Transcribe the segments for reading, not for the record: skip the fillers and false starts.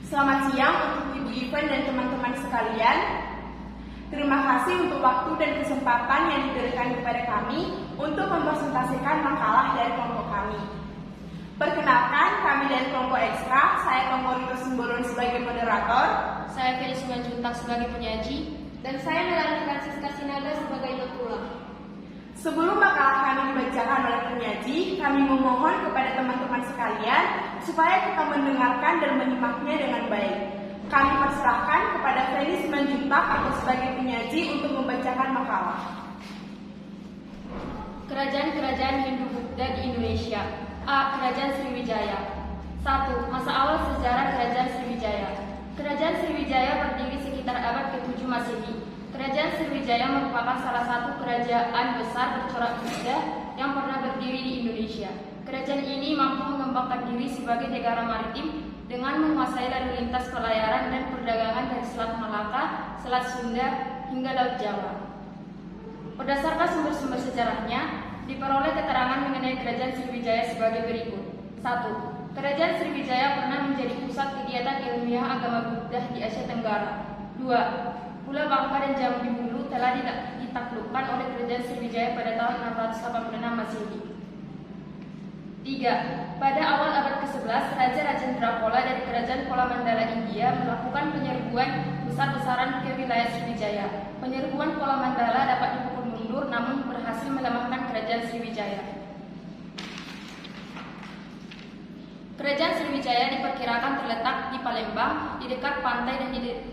Selamat siang untuk Ibu Ivan dan teman-teman sekalian. Terima kasih untuk waktu dan kesempatan yang diberikan kepada kami untuk mempresentasikan makalah dari kelompok kami. Perkenalkan, kami dari kelompok ekstra, saya Komporito Simbolon sebagai moderator, saya Felis Simanjuntak sebagai penyaji, dan saya Melanie Francisca Sinaga sebagai petulang. Sebelum makalah kami dibacakan oleh penyaji, kami memohon kepada teman-teman sekalian supaya kita mendengarkan dan menyimaknya dengan baik. Kami persilahkan kepada Felis Simanjuntak atau sebagai penyaji untuk membacakan makalah. Kerajaan-kerajaan Hindu-Buddha di Indonesia. A. Kerajaan Sriwijaya. 1. Masa awal sejarah Kerajaan Sriwijaya. Kerajaan Sriwijaya berdiri sekitar abad ke-7 Masehi. Kerajaan Sriwijaya merupakan salah satu kerajaan besar bercorak Buddha yang pernah berdiri di Indonesia. Kerajaan ini mampu mengembangkan diri sebagai negara maritim dengan menguasai lalu lintas pelayaran dan perdagangan dari Selat Malaka, Selat Sunda, hingga Laut Jawa. Berdasarkan sumber-sumber sejarahnya, diperoleh keterangan mengenai Kerajaan Sriwijaya sebagai berikut. 1. Kerajaan Sriwijaya pernah menjadi pusat kegiatan ilmiah agama Buddha di Asia Tenggara. 2. Pulau Bangka dan Jambi Hulu telah ditaklukkan oleh Kerajaan Sriwijaya pada tahun 686 Masehi. 3. Pada awal abad ke-11, Raja Rajendra Chola dari Kerajaan Cholamandala India melakukan penyerbuan besar-besaran ke wilayah Sriwijaya. Penyerbuan Cholamandala dapat dipukul mundur namun berhasil melemahkan Kerajaan Sriwijaya. Kerajaan Sriwijaya diperkirakan terletak di Palembang, di dekat pantai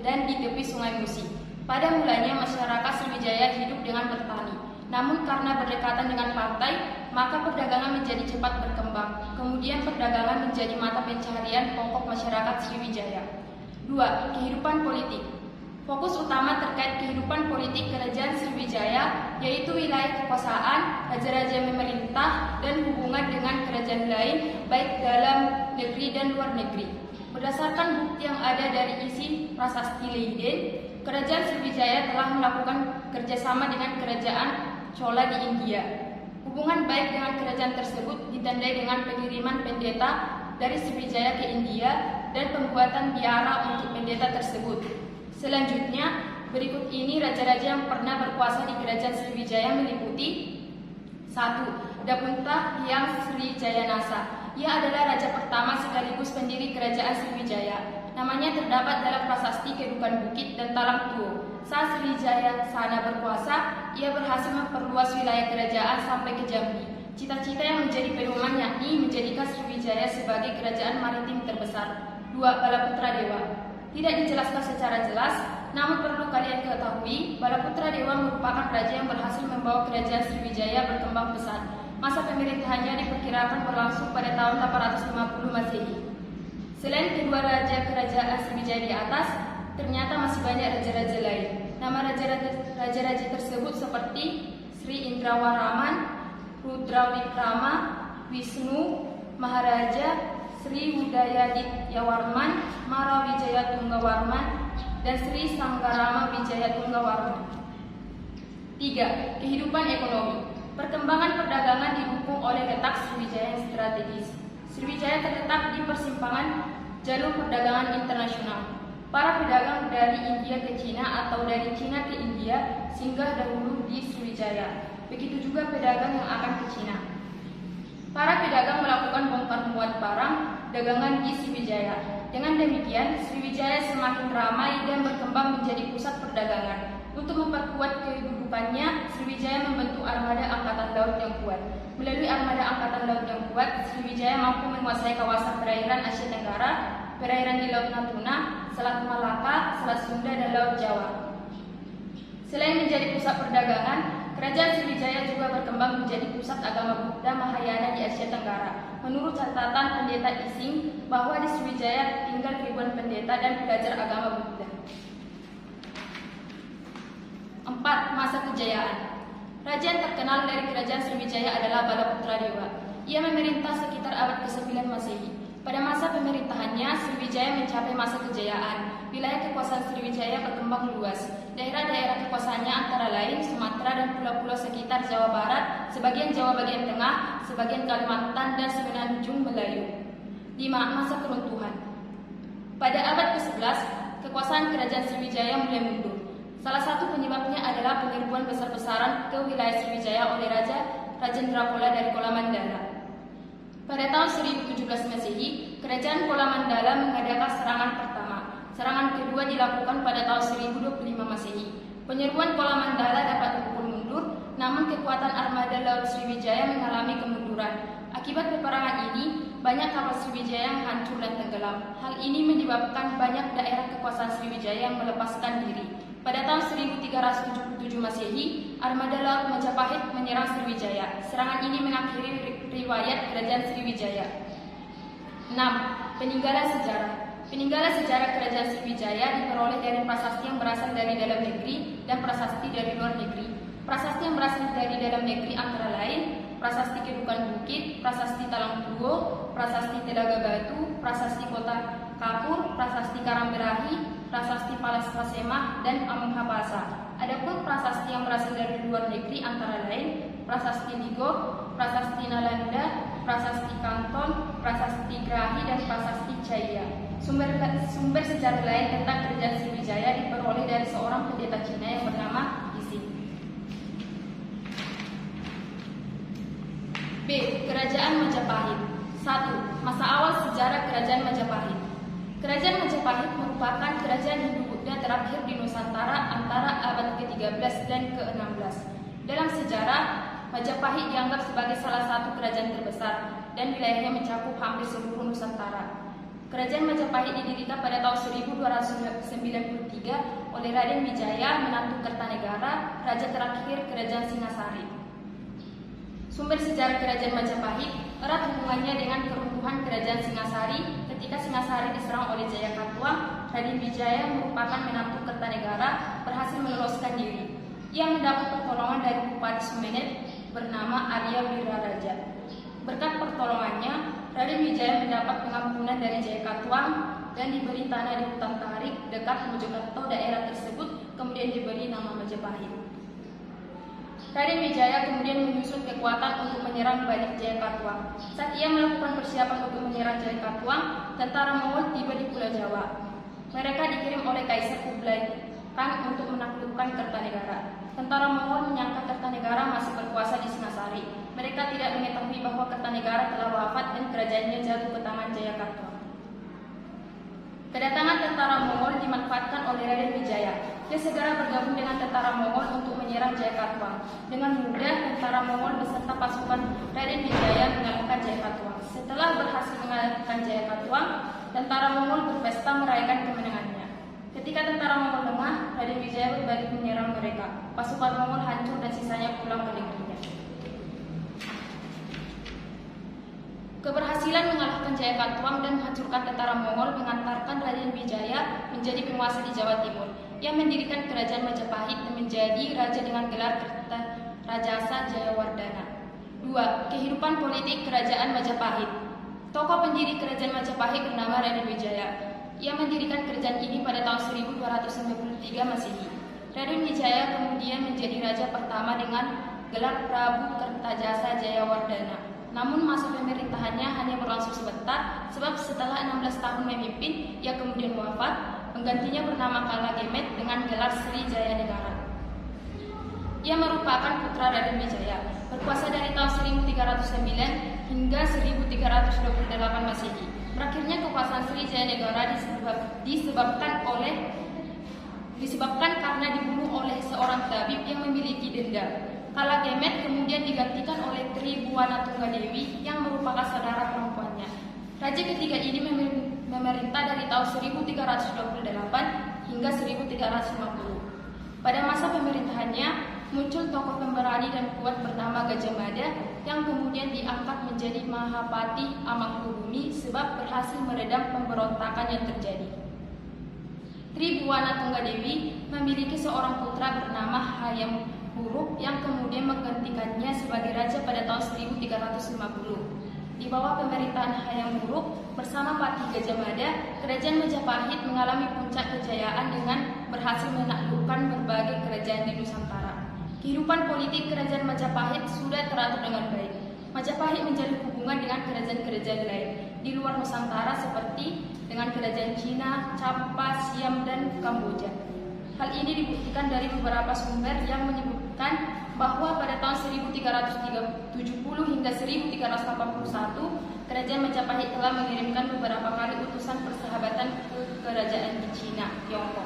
dan di tepi Sungai Musi. Pada mulanya masyarakat Sriwijaya hidup dengan bertani. Namun karena berdekatan dengan pantai, maka perdagangan menjadi cepat berkembang. Kemudian perdagangan menjadi mata pencaharian pokok masyarakat Sriwijaya. 2. Kehidupan politik. Fokus utama terkait kehidupan politik Kerajaan Sriwijaya yaitu wilayah kekuasaan, raja-raja yang memerintah, dan hubungan dengan kerajaan lain baik dalam negeri dan luar negeri. Berdasarkan bukti yang ada dari isi Prasasti Leiden, Kerajaan Sriwijaya telah melakukan kerjasama dengan Kerajaan Chola di India. Hubungan baik dengan kerajaan tersebut ditandai dengan pengiriman pendeta dari Sriwijaya ke India dan pembuatan biara untuk pendeta tersebut. Selanjutnya, berikut ini raja-raja yang pernah berkuasa di Kerajaan Sriwijaya meliputi 1. Dapunta Hyang Srijayanasa. Ia adalah raja pertama sekaligus pendiri Kerajaan Sriwijaya. Namanya terdapat dalam prasasti Kedukan Bukit dan Talang Tuo. Saat Sriwijaya sana berkuasa, ia berhasil memperluas wilayah kerajaan sampai ke Jambi. Cita-cita yang menjadi pedoman yakni menjadikan Sriwijaya sebagai kerajaan maritim terbesar. 2. Balaputra Dewa. Tidak dijelaskan secara jelas, namun perlu kalian ketahui, Balaputra Dewa merupakan raja yang berhasil membawa Kerajaan Sriwijaya berkembang pesat. Masa pemerintahannya diperkirakan berlangsung pada tahun 850 Masehi. Selain kedua raja kerajaan Sriwijaya di atas, ternyata masih banyak raja-raja lain. Nama raja-raja tersebut seperti Sri Indrawaraman, Rudrawikrama, Wisnu Maharaja, Sri Widayadityawarman, Mara Wijayatunggawarman, dan Sri Sanggarama Wijayatunggawarman. 3. Kehidupan ekonomi. Perkembangan perdagangan didukung oleh letak Sriwijaya yang strategis. Sriwijaya terletak di persimpangan jalur perdagangan internasional. Para pedagang dari India ke Cina atau dari Cina ke India singgah dahulu di Sriwijaya. Begitu juga pedagang yang akan ke Cina. Para pedagang melakukan bongkar muat barang dagangan di Sriwijaya. Dengan demikian, Sriwijaya semakin ramai dan berkembang menjadi pusat perdagangan. Untuk memperkuat kehidupannya, Sriwijaya membentuk armada angkatan laut yang kuat. Melalui armada angkatan laut yang kuat, Sriwijaya mampu menguasai kawasan perairan Asia Tenggara, perairan di Laut Natuna, Selat Malaka, Selat Sunda, dan Laut Jawa. Selain menjadi pusat perdagangan, Kerajaan Sriwijaya juga berkembang menjadi pusat agama Buddha Mahayana di Asia Tenggara. Menurut catatan pendeta Ising, bahwa di Sriwijaya tinggal ribuan pendeta dan pelajar agama Buddha. 4. Masa kejayaan. Raja yang terkenal dari Kerajaan Sriwijaya adalah Balaputra Dewa. Ia memerintah sekitar abad ke-9 Masehi. Pada masa pemerintahannya, Sriwijaya mencapai masa kejayaan. Wilayah kekuasaan Sriwijaya berkembang luas. Daerah-daerah kekuasaannya antara lain Sumatera dan pulau-pulau sekitar Jawa Barat, sebagian Jawa bagian tengah, sebagian Kalimantan, dan semenanjung Melayu. 5. Masa peruntuhan. Pada abad ke-11, kekuasaan kerajaan Sriwijaya mulai mundur. Salah satu penyebabnya adalah penyerbuan besar-besaran ke wilayah Sriwijaya oleh Raja Rajendra dari Kola Mandala. Pada tahun 1017 Masehi, kerajaan Kola Mandala mengadakan serangan pertama. Serangan kedua dilakukan pada tahun 1025 Masehi. Penyerbuan Kola Mandala dapat dipukul mundur, namun kekuatan armada laut Sriwijaya mengalami kemunduran. Akibat peperangan ini, banyak kapal Sriwijaya yang hancur dan tenggelam. Hal ini menyebabkan banyak daerah kekuasaan Sriwijaya yang melepaskan diri. Pada tahun 1377 Masehi, armada laut Majapahit menyerang Sriwijaya. Serangan ini mengakhiri riwayat kerajaan Sriwijaya. 6. Peninggalan sejarah. Peninggalan sejarah kerajaan Sriwijaya diperoleh dari prasasti yang berasal dari dalam negeri dan prasasti dari luar negeri. Prasasti yang berasal dari dalam negeri antara lain Prasasti Kedukan Bukit, Prasasti Talang Puo, Prasasti Telaga Batu, Prasasti Kota Kapur, Prasasti Karamberahi, Prasasti Palas Pasemah, dan Amunghabasa. Adapun prasasti yang berasal dari luar negeri antara lain Prasasti Ligok, Prasasti Nalanda, Prasasti Kanton, Prasasti Grahi, dan Prasasti Jaya. Sumber sejarah lain tentang kerajaan Sriwijaya diperoleh dari seorang pendeta Cina yang bernama Ising. B. Kerajaan Majapahit. 1. Masa awal sejarah Kerajaan Majapahit. Kerajaan Majapahit merupakan kerajaan Hindu Buddha terakhir di Nusantara antara abad ke-13 dan ke-16. Dalam sejarah, Majapahit dianggap sebagai salah satu kerajaan terbesar dan wilayahnya mencakup hampir seluruh Nusantara. Kerajaan Majapahit didirikan pada tahun 1293 oleh Raden Wijaya, menantu Kertanegara, raja terakhir Kerajaan Singasari. Sumber sejarah Kerajaan Majapahit erat hubungannya dengan keruntuhan Kerajaan Singasari. Ketika Singasari diserang oleh Jayakatwang, Raden Wijaya merupakan menantu Kertanegara berhasil meloloskan diri. Ia mendapat pertolongan dari Bupati Sumenet bernama Arya Wiraraja. Berkat pertolongannya, Raden Wijaya mendapat pengampunan dari Jayakatwang dan diberi tanah di hutan Tarik dekat Mojokerto. Daerah tersebut kemudian diberi nama Majapahit. Raden Wijaya kemudian menyusun kekuatan untuk menyerang balik Jayakatwang. Saat ia melakukan persiapan untuk menyerang Jayakatwang, tentara Mongol tiba di Pulau Jawa. Mereka dikirim oleh Kaisar Kublai Khan untuk menaklukkan Kertanegara. Tentara Mongol menyangka Kertanegara masih berkuasa di Singasari. Mereka tidak mengetahui bahwa Kertanegara telah wafat dan kerajaannya jatuh ke tangan Jayakatwang. Kedatangan tentara Mongol dimanfaatkan oleh Raden Wijaya. Dia segera bergabung dengan tentara Mongol untuk menyerang Jayakatwang. Dengan mudah, tentara Mongol beserta pasukan Raden Wijaya mengalahkan Jayakatwang. Setelah berhasil mengalahkan Jayakatwang, tentara Mongol berpesta merayakan kemenangannya. Ketika tentara Mongol lengah, Raden Wijaya berbalik menyerang mereka. Pasukan Mongol hancur dan sisanya pulang ke negerinya. Keberhasilan mengalahkan Jayakatwang dan menghancurkan tentara Mongol mengantarkan Raden Wijaya menjadi penguasa di Jawa Timur. Ia mendirikan kerajaan Majapahit dan menjadi raja dengan gelar Kertarajasa Jayawardhana. 2. Kehidupan politik kerajaan Majapahit. Tokoh pendiri kerajaan Majapahit bernama Raden Wijaya. Ia mendirikan kerajaan ini pada tahun 1293 Masehi. Raden Wijaya kemudian menjadi raja pertama dengan gelar Prabu Kertajasa Jayawardhana. Namun masa pemerintahannya hanya berlangsung sebentar, sebab setelah 16 tahun memimpin, ia kemudian wafat. Penggantinya bernama Kala Gemet dengan gelar Sri Jaya Negara. Ia merupakan putra Raden Wijaya, berkuasa dari tahun 1309 hingga 1328 Masehi. Berakhirnya kekuasaan Sri Jaya Negara disebabkan karena dibunuh oleh seorang tabib yang memiliki denda. Kala Gemet kemudian digantikan oleh Tri Buwana Tunggadewi yang merupakan saudara perempuannya. Raja ketiga ini memerintah dari tahun 1328 hingga 1350. Pada masa pemerintahannya, muncul tokoh pemberani dan kuat bernama Gajah Mada yang kemudian diangkat menjadi Mahapati Amangkubumi sebab berhasil meredam pemberontakan yang terjadi. Tri Buwana Tunggadewi memiliki seorang putra bernama Hayam Wuruk yang kemudian menggantikannya sebagai raja pada tahun 1350. Di bawah pemerintahan Hayam Wuruk bersama Patih Gajah Mada, kerajaan Majapahit mengalami puncak kejayaan dengan berhasil menaklukkan berbagai kerajaan di Nusantara. Kehidupan politik kerajaan Majapahit sudah teratur dengan baik. Majapahit menjalin hubungan dengan kerajaan-kerajaan lain. di luar Nusantara seperti dengan kerajaan Cina, Campa, Siam, dan Kamboja. Hal ini dibuktikan dari beberapa sumber yang menyebutkan bahwa pada tahun 1370 hingga 1381 kerajaan Majapahit telah mengirimkan beberapa kali utusan persahabatan ke kerajaan di Cina, Tiongkok.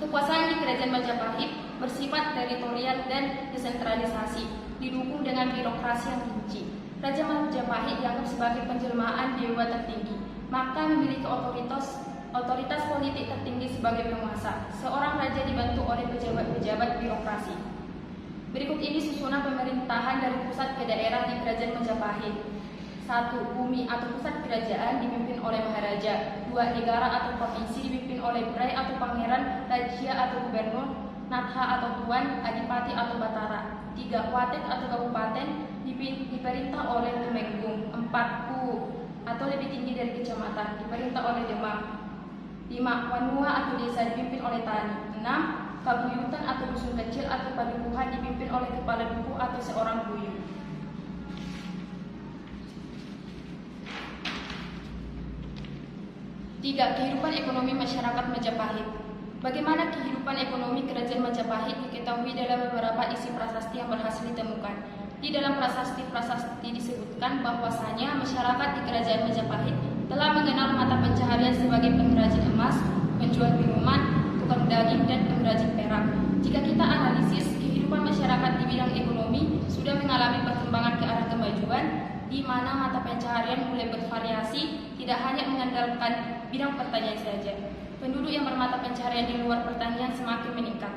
Kekuasaan di kerajaan Majapahit bersifat teritorial dan desentralisasi, didukung dengan birokrasi yang rinci. Raja Majapahit dianggap sebagai penjelmaan dewa tertinggi, maka memiliki otoritas politik tertinggi sebagai penguasa. Seorang raja dibantu oleh pejabat-pejabat birokrasi. Berikut ini susunan pemerintahan dari pusat ke daerah di kerajaan Majapahit. 1. Bumi atau pusat kerajaan dipimpin oleh maharaja. 2. Negara atau provinsi dipimpin oleh Bray atau pangeran, Raja atau gubernur, Natha atau tuan, Adipati atau batara. 3. Watek atau kabupaten diperintah oleh Tumenggung. 4. Pu atau lebih tinggi dari kecamatan diperintah oleh Demak. 5. Wanua atau desa dipimpin oleh tani. 6. Pabuyutan atau dusun kecil atau padukuhan dipimpin oleh kepala duku atau seorang buyut. 3. Kehidupan ekonomi masyarakat Majapahit. Bagaimana kehidupan ekonomi kerajaan Majapahit diketahui dalam beberapa isi prasasti yang berhasil ditemukan. Di dalam prasasti disebutkan bahwasanya masyarakat di kerajaan Majapahit telah mengenal mata pencaharian sebagai pengrajin emas, penjual minuman, tukang daging, dan pengrajin perak. Jika kita analisis, kehidupan masyarakat di bidang ekonomi sudah mengalami perkembangan ke arah kemajuan, di mana mata pencaharian mulai bervariasi, tidak hanya mengandalkan bidang pertanian saja. Penduduk yang bermata pencaharian di luar pertanian semakin meningkat.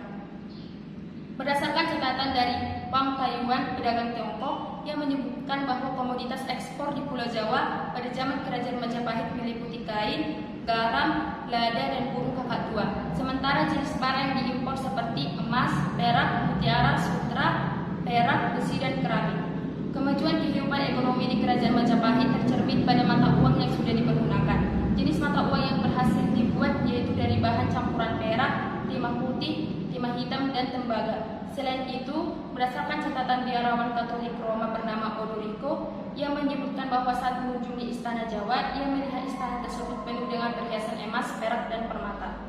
Berdasarkan catatan dari Bank Taiwan Pedagang Tiongkok yang menyebutkan bahwa komoditas ekspor di Pulau Jawa pada zaman kerajaan Majapahit meliputi kain, garam, lada, dan burung kakak tua. Sementara jenis barang yang diimpor seperti emas, perak, mutiara, sutra, perak, besi, dan keramik. Kemajuan kehidupan ekonomi di kerajaan Majapahit tercermin pada mata uang yang sudah dipergunakan. Jenis mata uang yang berhasil dibuat yaitu dari bahan campuran perak, timah putih, timah hitam, dan tembaga. Selain itu, berdasarkan catatan biarawan Katolik Roma bernama Odorico yang menyebutkan bahwa saat mengunjungi Istana Jawa, ia melihat istana tersebut penuh dengan perhiasan emas, perak, dan permata.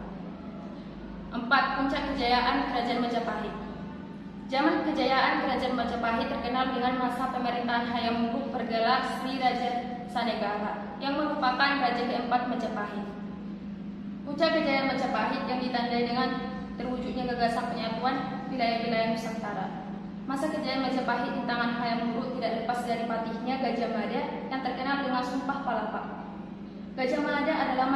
4. Puncak kejayaan kerajaan Majapahit. Zaman kejayaan kerajaan Majapahit terkenal dengan masa pemerintahan Hayam Wuruk bergelar Sri Raja Sanegara yang merupakan raja keempat Majapahit. Puncak kejayaan Majapahit yang ditandai dengan terwujudnya gagasan penyatuan wilayah-wilayah Nusantara. Masa kejayaan Majapahit di tangan Hayam Wuruk tidak lepas dari patihnya Gajah Mada yang terkenal dengan Sumpah Palapa. Gajah Mada adalah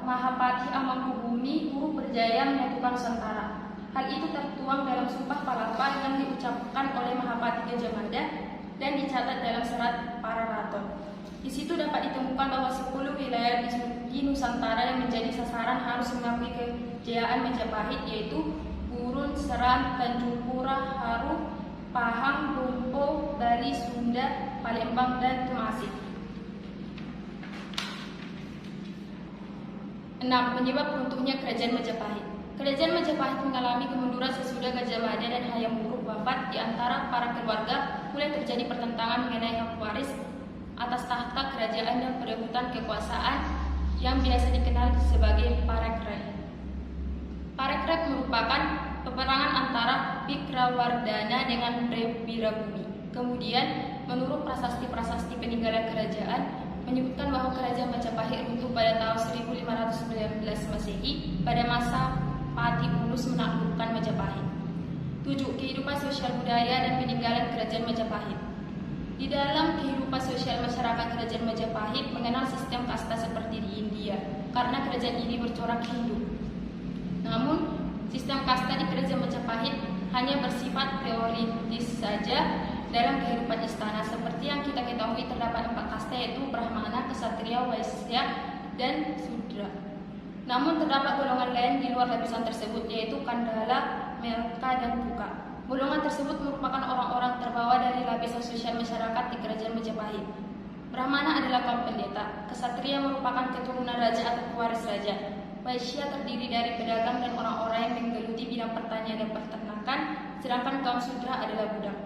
Mahapati Amangkubumi, guru berjaya menyatukan Nusantara. Hal itu tertuang dalam Sumpah Palapa yang diucapkan oleh Mahapati Gajah Mada dan dicatat dalam serat Pararaton. Di situ dapat ditemukan bahwa 10 wilayah di Nusantara yang menjadi sasaran harus mengakui kejayaan Majapahit, yaitu Gurun, Seram, Tanjung Pura, Haru, Pahang, Lumpo, Bali, Sunda, Palembang, dan Temasik. 6. Penyebab runtuhnya kerajaan Majapahit. Kerajaan Majapahit mengalami kemunduran sesudah Gajah Mada dan Hayam Wuruk wafat. Di antara para keluarga mulai terjadi pertentangan mengenai hak waris atas tahta kerajaan dan perebutan kekuasaan yang biasa dikenal sebagai Parekrek. Parekrek merupakan peperangan antara Bikrawardhana dengan Wirabumi. Kemudian, menurut prasasti-prasasti peninggalan kerajaan, menyebutkan bahwa kerajaan Majapahit runtuh pada tahun 1519 Masehi pada masa Pati Ulus menaklukkan Majapahit. 7. Kehidupan sosial budaya dan peninggalan kerajaan Majapahit. Di dalam kehidupan sosial masyarakat kerajaan Majapahit mengenal sistem kasta seperti di India, karena kerajaan ini bercorak Hindu. Namun, sistem kasta di kerajaan Majapahit hanya bersifat teoritis saja dalam kehidupan istana. Seperti yang kita ketahui, terdapat 4 kasta, yaitu Brahmana, Ksatria, Waisya, dan Sudra. Namun terdapat golongan lain di luar lapisan tersebut, yaitu Kandala, Merka, dan Puka. Golongan tersebut merupakan orang-orang terbawa dari lapisan sosial masyarakat di kerajaan Majapahit. Brahmana adalah kaum pendeta, Ksatria merupakan keturunan raja atau pewaris raja, Waisya terdiri dari pedagang dan orang-orang yang menggeluti bidang pertanian dan peternakan, sedangkan kaum Sudra adalah budak.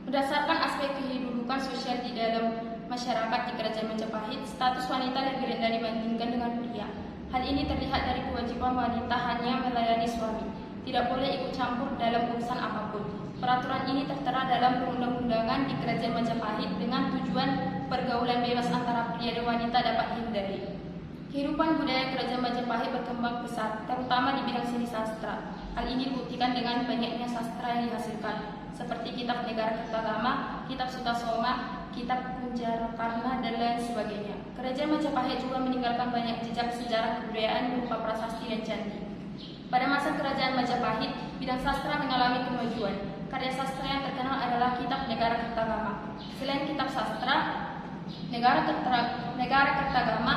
Berdasarkan aspek kehidupan sosial di dalam masyarakat di Kerajaan Majapahit, status wanita lebih rendah dibandingkan dengan pria. Hal ini terlihat dari kewajiban wanita hanya melayani suami, tidak boleh ikut campur dalam urusan apapun. Peraturan ini tertera dalam perundang-undangan di Kerajaan Majapahit dengan tujuan pergaulan bebas antara pria dan wanita dapat dihindari. Kehidupan budaya Kerajaan Majapahit berkembang pesat, terutama di bidang seni sastra. Hal ini dibuktikan dengan banyaknya sastra yang dihasilkan, seperti Kitab Negara Kertagama, Kitab Sutasoma, Kitab Kunjarakarna, dan lain sebagainya. Kerajaan Majapahit juga meninggalkan banyak jejak sejarah kebudayaan berupa prasasti dan candi. Pada masa Kerajaan Majapahit, bidang sastra mengalami kemajuan. Karya sastra yang terkenal adalah Kitab Negara Kertagama. Selain kitab sastra, Negara Kertagama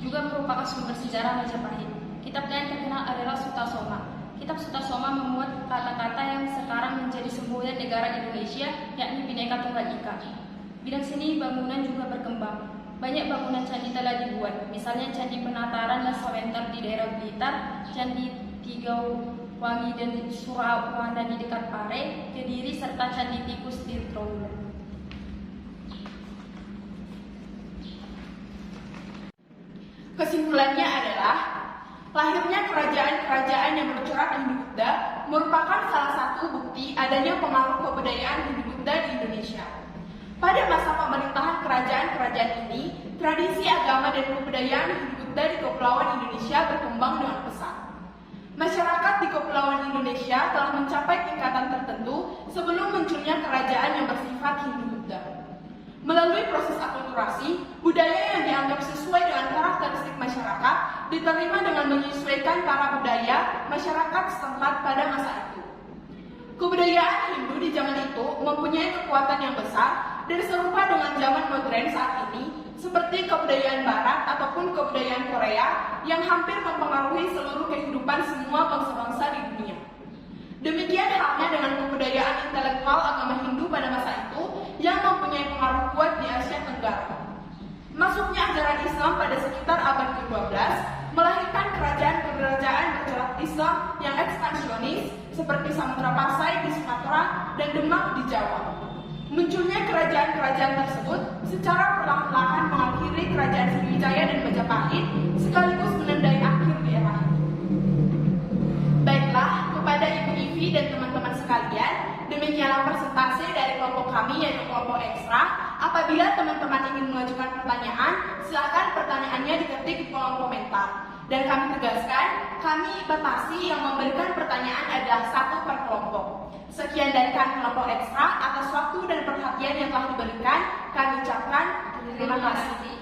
juga merupakan sumber sejarah Majapahit. Kitab lain terkenal adalah Sutasoma. Kitab Sutasoma memuat kata-kata yang sekarang menjadi semboyan negara Indonesia, yakni Bhinneka Tunggal Ika. Bidang seni bangunan juga berkembang. Banyak bangunan candi telah dibuat, misalnya Candi Penataran dan Sawenter di daerah Blitar, Candi Tigauwangi dan Surawana di dekat Pare, Kediri, serta Candi Tikus di Trawulan. Kesimpulannya adalah, lahirnya kerajaan-kerajaan yang bercorak Hindu-Buddha merupakan salah satu bukti adanya pengaruh kebudayaan Hindu-Buddha di Indonesia. Pada masa pemerintahan kerajaan-kerajaan ini, tradisi agama dan kebudayaan Hindu-Buddha di Kepulauan Indonesia berkembang dengan pesat. Masyarakat di Kepulauan Indonesia telah mencapai tingkatan tertentu sebelum munculnya kerajaan yang bersifat Hindu-Buddha. Melalui proses akulturasi, budaya yang dianggap sesuai dengan karakteristik masyarakat diterima dengan menyesuaikan cara budaya masyarakat setempat pada masa itu. Kebudayaan Hindu di zaman itu mempunyai kekuatan yang besar dan serupa dengan zaman modern saat ini, seperti kebudayaan Barat ataupun kebudayaan Korea yang hampir mempengaruhi seluruh kehidupan semua bangsa-bangsa di dunia. Demikian halnya dengan kebudayaan intelektual agama Hindu pada masa itu yang mempunyai pengaruh kuat di Asia Tenggara. Masuknya ajaran Islam pada sekitar abad ke-12 melahirkan kerajaan-kerajaan bercorak Islam yang ekspansionis seperti Samudra Pasai di Sumatera dan Demak di Jawa. Munculnya kerajaan-kerajaan tersebut secara perlahan-lahan mengakhiri kerajaan Sriwijaya dan Majapahit sekaligus menandai akhir di era itu. Baiklah, kepada Ibu Ivi dan teman-teman sekalian, demikianlah presentasi dari kelompok kami yaitu kelompok ekstra. Apabila teman-teman ingin mengajukan pertanyaan, silakan pertanyaannya diketik di kolom komentar. Dan kami tegaskan, kami batasi yang memberikan pertanyaan adalah satu per kelompok. Sekian dari kami kelompok ekstra, atas waktu dan perhatian yang telah diberikan, kami ucapkan terima kasih.